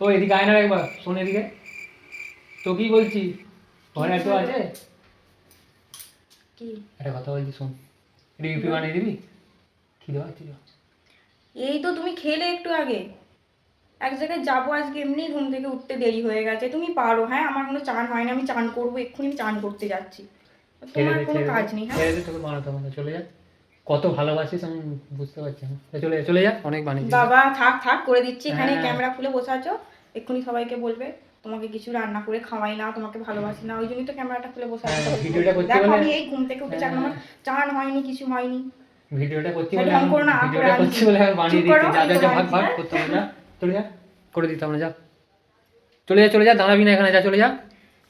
ও এদিকে আয় না একবার, শোন এদিকে, তো কি বলছি, ঘরে একটু আছে কি একটা কথা বলছি, শোন, এটা ইউপি বানিয়ে দিবি, খিদে পাচ্ছি। এই তো তুমি খেলে একটু আগে, এক জায়গায় যাবো আজকে, এমনি ঘুম থেকে উঠতে দেরি হয়ে গেছে। তুমি পারো, হ্যাঁ আমার কোনো চান হয় না, আমি চান করবো এক্ষুনি, আমি চান করতে যাচ্ছি। তোমার কোনো কাজ নেই। হ্যাঁ ছেড়ে দে, তোকে বানাতে হবে না, চলে যা, কত ভালোবাসিস আমি বুঝতে পারছি না, চলে যা চলে যা, অনেক বানিয়েছিস। বাবা থাক থাক করে দিচ্ছি, এখানে হ্যাঁ। ক্যামেরা খুলে বসে আছো, এক্ষুনি সবাইকে বলবে তোমাকে কিছু রান্না করে খাওয়াই না, তোমাকে ভালোবাসি না, ওই জন্যই তো ক্যামেরাটা খুলে বসে আছো। হ্যাঁ, ভিডিওটা করতে দেখো বলে, আমি এই ঘুম থেকে উঠে আমার চান হয়নি, কিছু হয়নি। ভিডিওটা করছি তাই বলে ঢং আমি, করো না, করে ভিডিওটা করছি আনছি। বলে আমি বানিয়ে চুপ করো, দিচ্ছি, যা আমি যা করে যা, ভাগ আনছি, ভাগ হ্যাঁ? করতে হবে, যা চলে যা, করে দিতাম না, যা চলে যা, চলে যা, দাঁড়াবি না এখানে, যা চলে যা,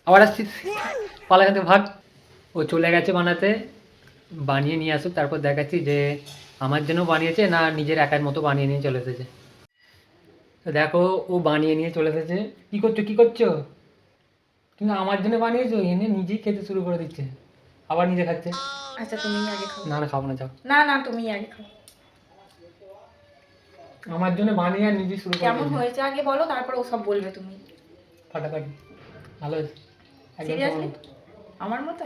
আবার আসছিস, পালা এখান থেকে ভাগ। ও চলে গেছে বানাতে, বানিয়ে নিয়ে আসুক, তারপর দেখাচ্ছি যে আমার জন্য বানিয়েছে না নিজের একার মতো বানিয়ে নিয়ে চলে এসেছে। তো দেখো ও বানিয়ে নিয়ে চলে এসেছে, কী করছো কী করছো, তুমি আমার জন্য বানিয়েছো, এনে নিজেই খেতে শুরু করে দিচ্ছে, আবার নিজে খাচ্ছে। আচ্ছা তুমি আগে খাও। না না, খাবো না, যাও। না না তুমি আগে খাও। আমার জন্য বানিয়ে আর নিজে শুরু করে কেমন দিয়েছে, হয়েছে আগে বলো, তারপর ওসব বলবে তুমি। ফাটাফাটি, ভালো হয়েছে, একদম তোমার সিরিয়াসলি মতো। আমার মতো?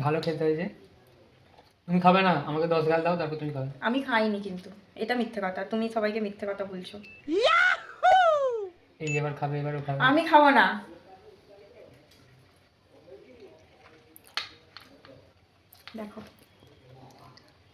ভালো খেতে হয়েছে। তুমি খাবে না, আমাকে 10 গাল দাও, তারপর তুমি খাবে। আমি খাইনি কিন্তু, এটা মিথ্যে কথা, তুমি সবাইকে মিথ্যে কথা বলছো। এই যে এবার খাবে, এবারও খাবে। আমি খাবো না। দেখো